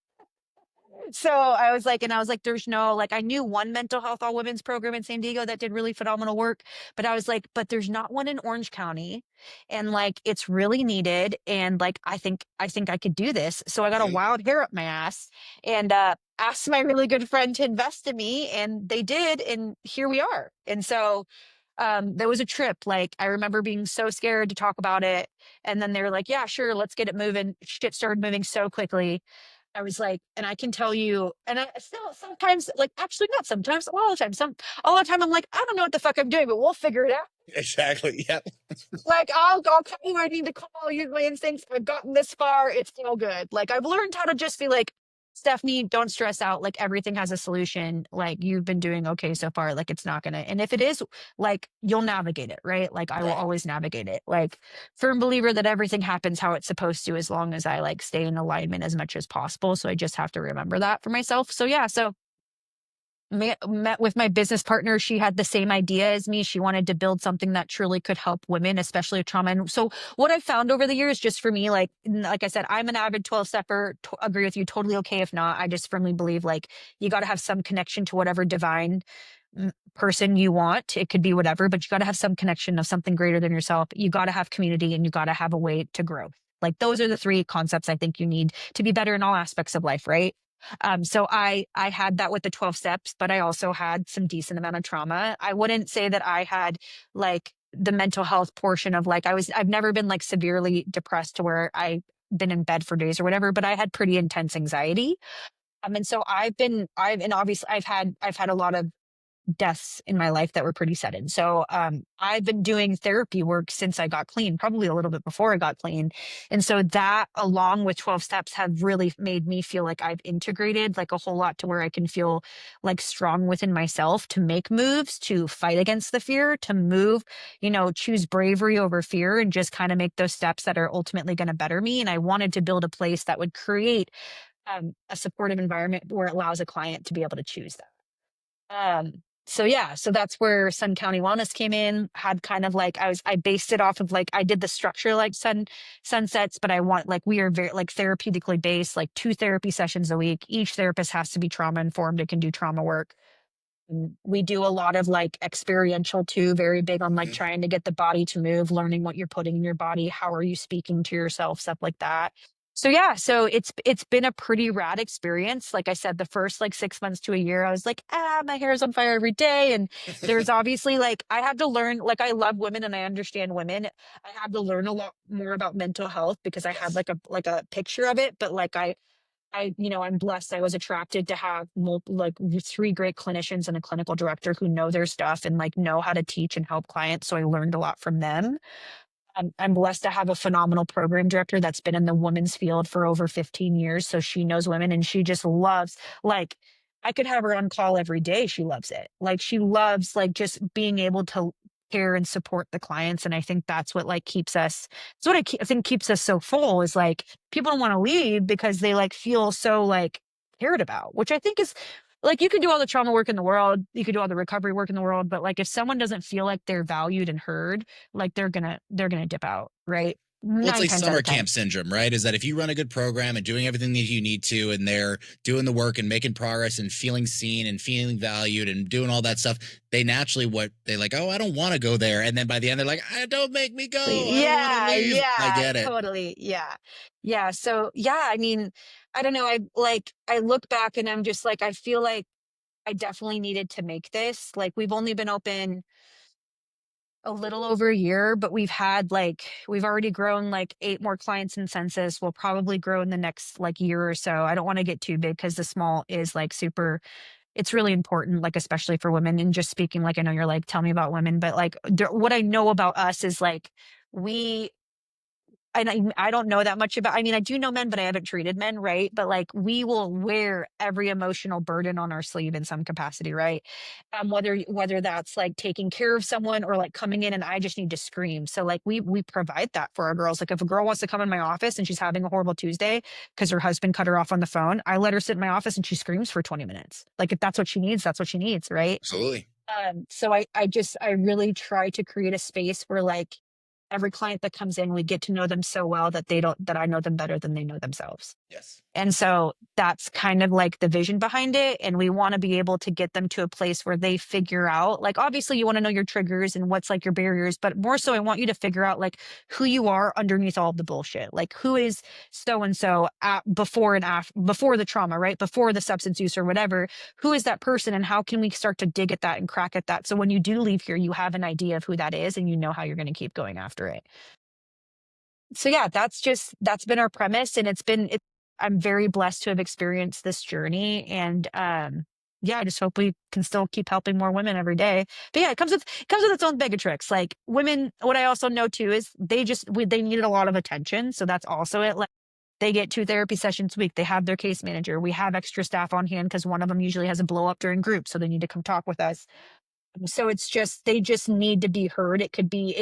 So I was like, there's no, like, I knew one mental health all women's program in San Diego that did really phenomenal work, but I was like, but there's not one in Orange County. And like, it's really needed. And like, I think I could do this. So I got a Yep. wild hair up my ass and, asked my really good friend to invest in me, and they did. And here we are. And so, there was a trip. Like, I remember being so scared to talk about it. And then they were like, yeah, sure, let's get it moving. Shit started moving so quickly. I was like, and I can tell you, and I still sometimes, like, actually not sometimes, all the time, I'm like, I don't know what the fuck I'm doing, but we'll figure it out. Exactly. Yep. Like, I'll call you. I need to call. Use my instincts. I've gotten this far. It's all good. Like, I've learned how to just be like, Stephanie, don't stress out. Like, everything has a solution. Like, you've been doing okay so far. Like, it's not gonna. And if it is, like, you'll navigate it, right? Like, I will Right. always navigate it. Like, firm believer that everything happens how it's supposed to, as long as I like stay in alignment as much as possible. So I just have to remember that for myself. So yeah. So met with my business partner. She had the same idea as me. She wanted to build something that truly could help women, especially with trauma. And so, what I found over the years, just for me, like I said, I'm an avid 12 stepper. Agree with you. Totally okay if not. I just firmly believe like you got to have some connection to whatever divine person you want. It could be whatever, but you got to have some connection of something greater than yourself. You got to have community, and you got to have a way to grow. Like those are the three concepts I think you need to be better in all aspects of life, right? So I had that with the 12 steps, but I also had some decent amount of trauma. I wouldn't say that I had like the mental health portion of like I've never been like severely depressed to where I've been in bed for days or whatever, but I had pretty intense anxiety. And so and obviously I've had a lot of deaths in my life that were pretty sudden. So I've been doing therapy work since I got clean, probably a little bit before I got clean. And so that along with 12 steps have really made me feel like I've integrated like a whole lot to where I can feel like strong within myself to make moves, to fight against the fear, to move, choose bravery over fear and just kind of make those steps that are ultimately going to better me. And I wanted to build a place that would create a supportive environment where it allows a client to be able to choose that. So yeah, so that's where SunCounty Wellness came in. Had kind of like I based it off of like I did the structure like sunsets, but I want like we are very like therapeutically based, like 2 therapy sessions a week. Each therapist has to be trauma informed and can do trauma work. We do a lot of like experiential too, very big on like Mhm. trying to get the body to move, learning what you're putting in your body, how are you speaking to yourself, stuff like that. So yeah, so it's been a pretty rad experience. Like I said, the first like 6 months to a year, I was like, my hair is on fire every day. And there's obviously like I had to learn, like I love women and I understand women. I had to learn a lot more about mental health because I had Yes. like a picture of it, but like I'm blessed. I was attracted to have like three great clinicians and a clinical director who know their stuff and like know how to teach and help clients. So I learned a lot from them. I'm blessed to have a phenomenal program director that's been in the women's field for over 15 years. So she knows women and she just loves, like, I could have her on call every day. She loves it. Like, she loves, like, just being able to care and support the clients. And I think that's what, like, keeps us, it's what I think keeps us so full is like people don't want to leave because they, like, feel so, like, cared about, which I think is, like, you can do all the trauma work in the world, you could do all the recovery work in the world, but like if someone doesn't feel like they're valued and heard, like they're gonna dip out, right? Well, it's Nine like times out summer of ten. camp syndrome, right? Is that if you run a good program and doing everything that you need to, and they're doing the work and making progress and feeling seen and feeling valued and doing all that stuff, they naturally what they like, oh, I don't want to go there. And then by the end, they're like, don't make me go. I don't want to Yeah, leave. I yeah, get it. totally. Yeah. Yeah. So yeah, I mean, I don't know. I look back and I'm just like, I feel like I definitely needed to make this. Like we've only been open a little over a year, but we've already grown like 8 more clients in census. We'll probably grow in the next like year or so. I don't want to get too big because the small is like super, it's really important, like especially for women. And just speaking, like I know you're like, tell me about women, but like what I know about us is like we and I don't know that much about, I mean, I do know men, but I haven't treated men, right? But like we will wear every emotional burden on our sleeve in some capacity, right? Whether that's like taking care of someone or like coming in and I just need to scream. So like we provide that for our girls. Like if a girl wants to come in my office and she's having a horrible Tuesday because her husband cut her off on the phone, I let her sit in my office and she screams for 20 minutes. Like if that's what she needs, that's what she needs, right? Absolutely. So I really try to create a space where like every client that comes in, we get to know them so well that that I know them better than they know themselves. Yes. And so that's kind of like the vision behind it. And we want to be able to get them to a place where they figure out, like, obviously, you want to know your triggers and what's like your barriers, but more so, I want you to figure out like who you are underneath all of the bullshit. Like, who is so and so before and after, before the trauma, right? Before the substance use or whatever. Who is that person and how can we start to dig at that and crack at that? So when you do leave here, you have an idea of who that is and you know how you're going to keep going after it. So yeah, that's been our premise and I'm very blessed to have experienced this journey and yeah, I just hope we can still keep helping more women every day. But yeah, it comes with its own bag of tricks. Like women, what I also know too is they needed a lot of attention. So that's also it. Like they get 2 therapy sessions a week. They have their case manager. We have extra staff on hand because one of them usually has a blow up during group. So they need to come talk with us. So it's just they just need to be heard. It could be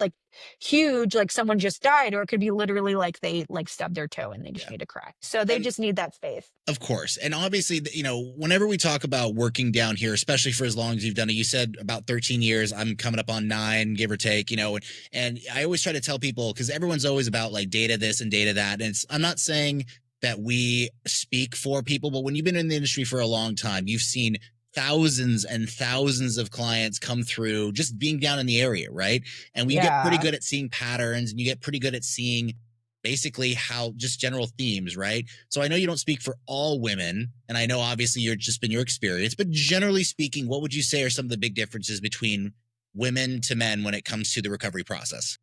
like huge, like someone just died, or it could be literally like they like stubbed their toe and they just Yeah. need to cry. So they And just need that space. of course. And obviously, whenever we talk about working down here, especially for as long as you've done it, you said about 13 years, I'm coming up on 9, give or take, and I always try to tell people because everyone's always about like data this and data that. And I'm not saying that we speak for people, but when you've been in the industry for a long time, you've seen thousands and thousands of clients come through just being down in the area, right? And we get pretty Yeah. good at seeing patterns and you get pretty good at seeing basically how just general themes, right? So I know you don't speak for all women, and I know obviously you're just been your experience, but generally speaking, what would you say are some of the big differences between women to men when it comes to the recovery process?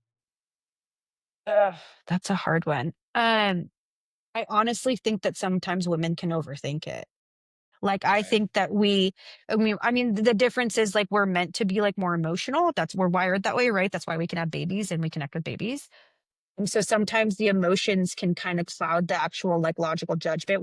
Ugh, that's a hard one. I honestly think that sometimes women can overthink it. Like I Okay. think that I mean, the difference is like we're meant to be like more emotional. We're wired that way, right? That's why we can have babies and we connect with babies. And so sometimes the emotions can kind of cloud the actual like logical judgment.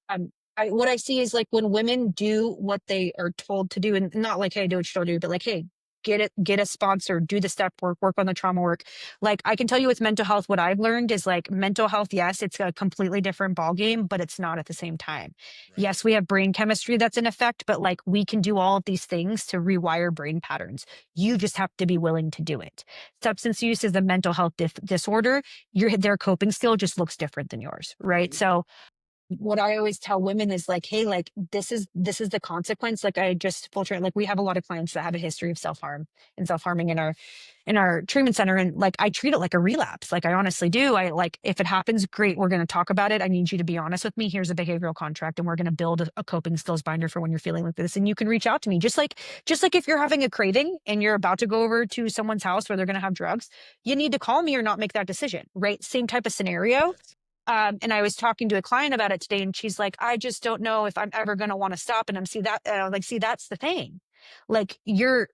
Um, what I see is like when women do what they are told to do, and not like, hey, do what you're told to do, but like, hey, get a sponsor, do the step work, work on the trauma work. Like I can tell you with mental health, what I've learned is like mental health, yes, it's a completely different ball game, but it's not at the same time. Right. Yes, we have brain chemistry that's in effect, but like we can do all of these things to rewire brain patterns. You just have to be willing to do it. Substance use is a mental health disorder. Their coping skill just looks different than yours, right? Right. So what I always tell women is like, hey, like this is the consequence. Like I just filter like we have a lot of clients that have a history of self-harm and self-harming in our treatment center. And like I treat it like a relapse. Like I honestly do. I like if it happens, great, we're gonna talk about it. I need you to be honest with me. Here's a behavioral contract and we're gonna build a coping skills binder for when you're feeling like this. And you can reach out to me. Just like if you're having a craving and you're about to go over to someone's house where they're gonna have drugs, you need to call me or not make that decision. Right. Same type of scenario. And I was talking to a client about it today, and she's like, "I just don't know if I'm ever going to want to stop." And I'm see that, like, see, that's the thing. Like you're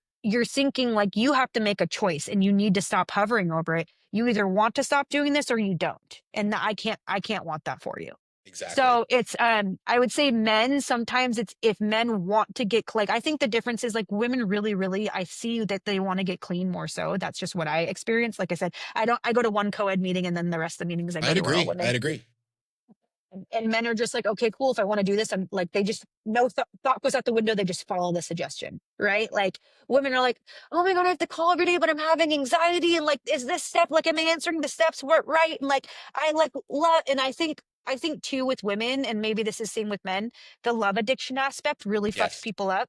thinking like you have to make a choice, and you need to stop hovering over it. You either want to stop doing this or you don't, and I can't want that for you. Exactly. So it's I would say men sometimes it's if men want to get like I think the difference is like women really I see that they want to get clean more so. That's just what I experience. Like I said, I go to one co-ed meeting and then the rest of the meetings I go I'd to are all agree. women. I'd agree. And men are just like, okay, cool. If I want to do this, I'm like, they just no thought goes out the window. They just follow the suggestion, right? Like women are like, oh my God, I have to call every day, but I'm having anxiety. And like, is this step, like, am I answering the steps right? And like, I like love, and I think too with women, and maybe this is same with men, the love addiction aspect really fucks Yes. people up.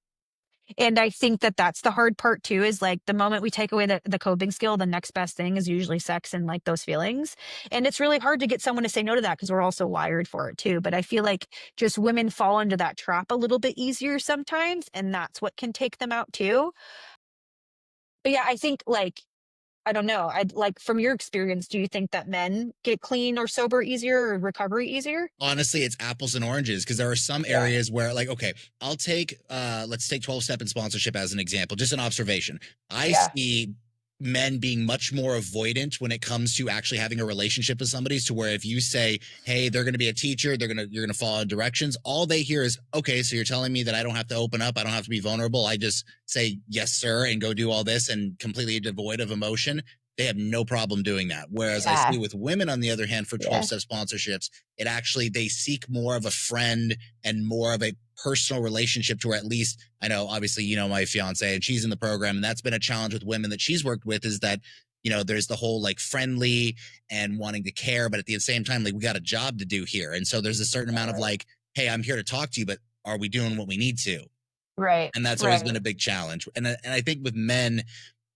And I think that that's the hard part too, is like the moment we take away the coping skill, the next best thing is usually sex and like those feelings. And it's really hard to get someone to say no to that because we're also wired for it too. But I feel like just women fall into that trap a little bit easier sometimes. And that's what can take them out too. But yeah, I think like, I don't know. I'd like from your experience, do you think that men get clean or sober easier or recovery easier? Honestly, it's apples and oranges because there are some Yeah. areas where, like, okay, I'll take let's take 12 step and sponsorship as an example, just an observation. I Yeah. see men being much more avoidant when it comes to actually having a relationship with somebody, to where if you say, hey, they're going to be a teacher, you're going to follow directions, all they hear is, okay, so you're telling me that I don't have to open up, I don't have to be vulnerable, I just say yes sir and go do all this and completely devoid of emotion. They have no problem doing that. Whereas I Yeah. see with women, on the other hand, for 12 Yeah. step sponsorships, it actually, they seek more of a friend and more of a personal relationship, to where, at least, I know, obviously, my fiance, and she's in the program, and that's been a challenge with women that she's worked with, is that, there's the whole like friendly and wanting to care, but at the same time, like, we got a job to do here. And so there's a certain amount of like, hey, I'm here to talk to you, but are we doing what we need to? Right. And that's always been Right. a big challenge. And I think with men,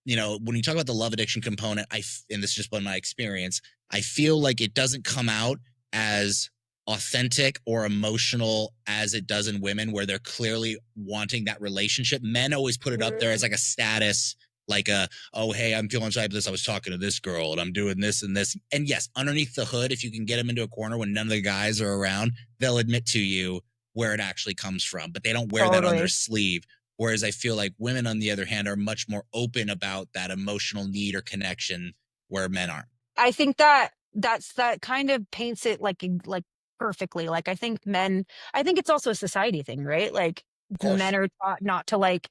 when you talk about the love addiction component, and this has just been my experience, I feel like it doesn't come out as authentic or emotional as it does in women, where they're clearly wanting that relationship. Men always put it up there as like a status, like oh, hey, I'm feeling shy, this, I was talking to this girl and I'm doing this and this. And yes, underneath the hood, if you can get them into a corner when none of the guys are around, they'll admit to you where it actually comes from, but they don't wear that on their Totally. sleeve. Whereas I feel like women, on the other hand, are much more open about that emotional need or connection, where men aren't. I think that that kind of paints it like perfectly. Like I think it's also a society thing, right? Like Of men course. are taught not to like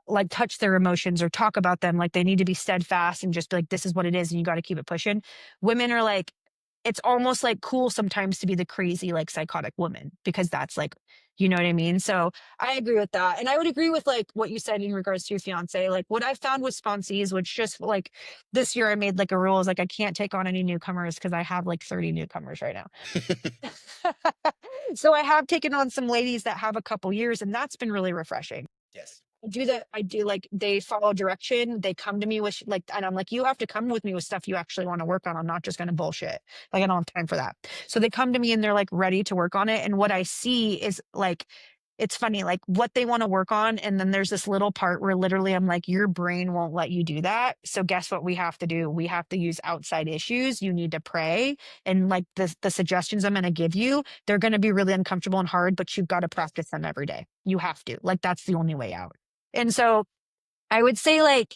like touch their emotions or talk about them. Like they need to be steadfast and just be like, this is what it is, and you got to keep it pushing. Women are like, it's almost like cool sometimes to be the crazy, like psychotic woman because that's like, you know what I mean? So I agree with that. And I would agree with like what you said in regards to your fiance. Like what I found with sponsees, which just like this year I made like a rule is like I can't take on any newcomers because I have like 30 newcomers right now. So I have taken on some ladies that have a couple years, and that's been really refreshing. Yes. I do that. I do like they follow direction. They come to me with like, and I'm like, you have to come with me with stuff you actually want to work on. I'm not just going to bullshit. Like, I don't have time for that. So they come to me and they're like ready to work on it. And what I see is like, it's funny, like what they want to work on. And then there's this little part where literally I'm like, your brain won't let you do that. So guess what we have to do? We have to use outside issues. You need to pray. And like the suggestions I'm going to give you, they're going to be really uncomfortable and hard, but you've got to Yes. practice them every day. You have to. Like, that's the only way out. And so I would say like,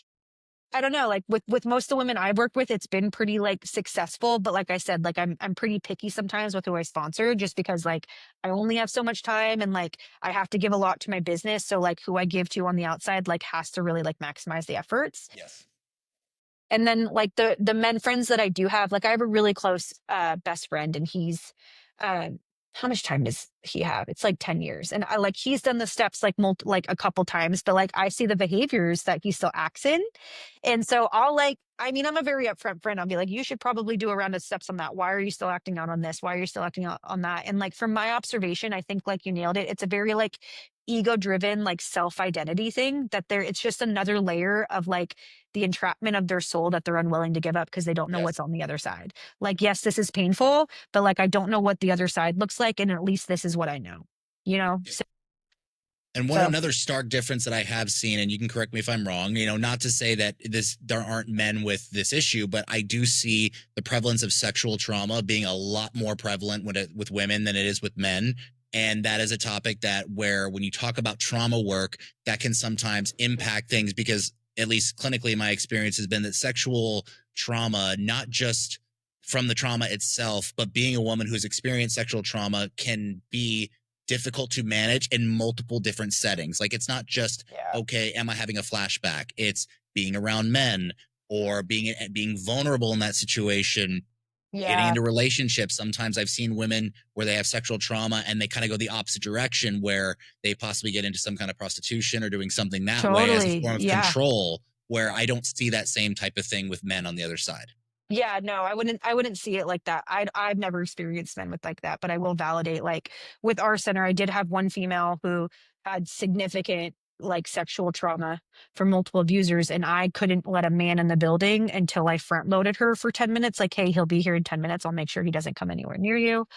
I don't know, like with most of the women I've worked with, it's been pretty like successful. But like I said, like I'm pretty picky sometimes with who I sponsor just because like I only have so much time and like I have to give a lot to my business. So like who I give to on the outside like has to really like maximize the efforts. Yes. And then like the men friends that I do have, like I have a really close best friend and he's uh how much time does he have? It's like 10 years. And I like he's done the steps like like a couple times, but like I see the behaviors that he still acts in. And so I mean, I'm a very upfront friend. I'll be like, you should probably do a round of steps on that. Why are you still acting out on this? Why are you still acting out on that? And like from my observation, I think like you nailed it. It's a very like ego driven, like self identity thing that it's just another layer of like the entrapment of their soul that they're unwilling to give up because they don't know Yes. what's on the other side. Like, yes, this is painful, but like I don't know what the other side looks like. And at least this is what I know, you know? And one So another stark difference that I have seen, and you can correct me if I'm wrong, not to say that there aren't men with this issue, but I do see the prevalence of sexual trauma being a lot more prevalent with women than it is with men. And that is a topic that where when you talk about trauma work, that can sometimes impact things because at least clinically, my experience has been that sexual trauma, not just from the trauma itself, but being a woman who's experienced sexual trauma can be difficult to manage in multiple different settings. Like it's not just, yeah. okay, am I having a flashback? It's being around men or being vulnerable in that situation, getting Yeah, into relationships. Sometimes I've seen women where they have sexual trauma and they kind of go the opposite direction where they possibly get into some kind of prostitution or doing something that way as a totally. form of Yeah. control, where I don't see that same type of thing with men on the other side. Yeah, no, I wouldn't see it like that. I've never experienced men with like that, but I will validate like with our center, I did have one female who had significant like sexual trauma from multiple abusers, and I couldn't let a man in the building until I front loaded her for 10 minutes. Like, hey, he'll be here in 10 minutes. I'll make sure he doesn't come anywhere near you.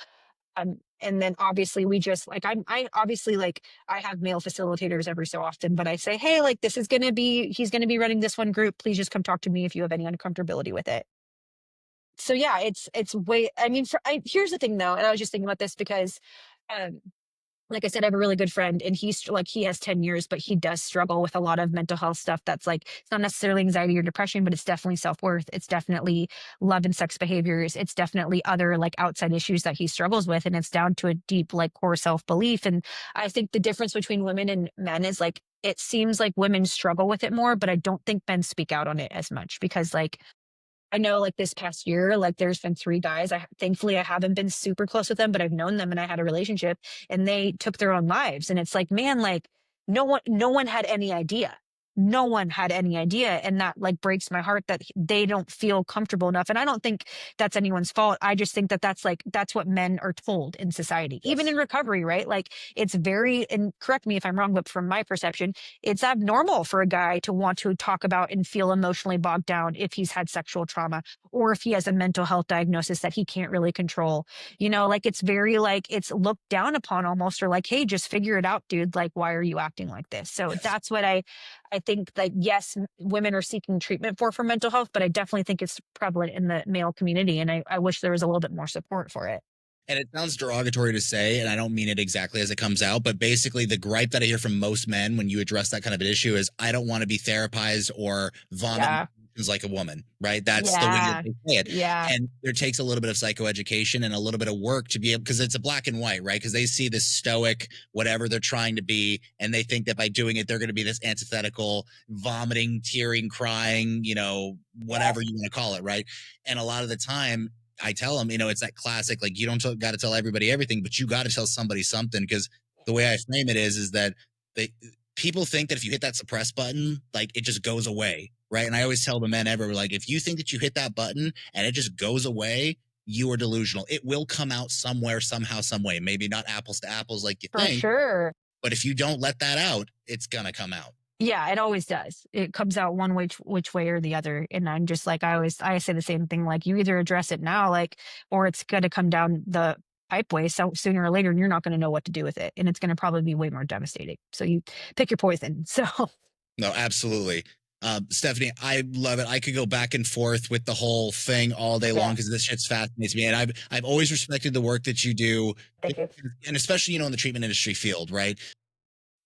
And then obviously we just like I obviously like I have male facilitators every so often, but I say, hey, like he's gonna be running this one group. Please just come talk to me if you have any uncomfortability with it. So yeah, it's way I mean, here's the thing though, and I was just thinking about this because, um, like I said, I have a really good friend and he has 10 years, but he does struggle with a lot of mental health stuff that's like, it's not necessarily anxiety or depression, but it's definitely self-worth. It's definitely love and sex behaviors. It's definitely other like outside issues that he struggles with. And it's down to a deep like core self-belief. And I think the difference between women and men is like, it seems like women struggle with it more, but I don't think men speak out on it as much because like I know like this past year, like there's been 3 guys. Thankfully I haven't been super close with them, but I've known them and I had a relationship and they took their own lives. And it's like, man, like no one had any idea. No one had any idea. And that like breaks my heart that they don't feel comfortable enough. And I don't think that's anyone's fault. I just think that that's what men are told in society, even Yes. in recovery, right? Like it's very, and correct me if I'm wrong, but from my perception, it's abnormal for a guy to want to talk about and feel emotionally bogged down if he's had sexual trauma or if he has a mental health diagnosis that he can't really control. Like it's very like it's looked down upon almost or like, hey, just figure it out, dude. Like, why are you acting like this? So Yes. that's what I think like, yes, women are seeking treatment for mental health, but I definitely think it's prevalent in the male community. And I wish there was a little bit more support for it. And it sounds derogatory to say, and I don't mean it exactly as it comes out, but basically the gripe that I hear from most men when you address that kind of an issue is, I don't want to be therapized or vomit Yeah. emotions like a woman, right? That's the way that Yeah. they say it. Yeah. And there takes a little bit of psychoeducation and a little bit of work to be able, because it's a black and white, right? Because they see this stoic, whatever they're trying to be, and they think that by doing it, they're going to be this antithetical, vomiting, tearing, crying, Yeah. whatever you want to call it, right? And a lot of the time, I tell them, it's that classic, like you don't got to tell everybody everything, but you got to tell somebody something. Because the way I frame it is that they people think that if you hit that suppress button, like it just goes away, right? And I always tell the men ever, like, if you think that you hit that button and it just goes away, you are delusional. It will come out somewhere, somehow, some way. Maybe not apples to apples like you For think, sure. but if you don't let that out, it's gonna come out. Yeah, it always does. It comes out one which way or the other. And I'm just like I say the same thing, like you either address it now, like, or it's gonna come down the pipe way so sooner or later and you're not gonna know what to do with it. And it's gonna probably be way more devastating. So you pick your poison. So No, absolutely. Stephanie, I love it. I could go back and forth with the whole thing all day long yeah, because this shit's fascinates me, and I've always respected the work that you do, thank you. and especially in the treatment industry field, right?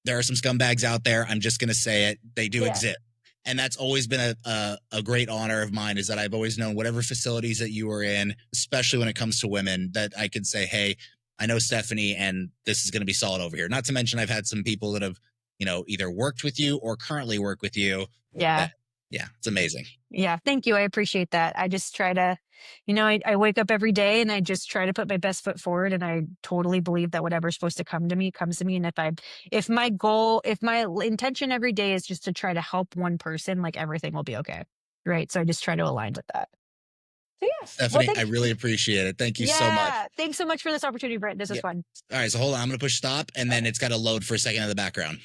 There are some scumbags out there. I'm just going to say it. They do Yeah. exist. And that's always been a great honor of mine, is that I've always known whatever facilities that you are in, especially when it comes to women, that I could say, hey, I know Stephanie and this is going to be solid over here. Not to mention I've had some people that have, either worked with you or currently work with you. Yeah. That, yeah, it's amazing. Yeah. Thank you. I appreciate that. I just try to, I wake up every day and I just try to put my best foot forward. And I totally believe that whatever's supposed to come to me comes to me. And if my intention every day is just to try to help one person, like everything will be okay. Right. So I just try to align with that. So yeah. Stephanie, I really appreciate it. Thank you so much. Yeah. Thanks so much for this opportunity, Brent. This was Yeah. fun. All right, so hold on. I'm going to push stop, and then it's got to load for a second in the background.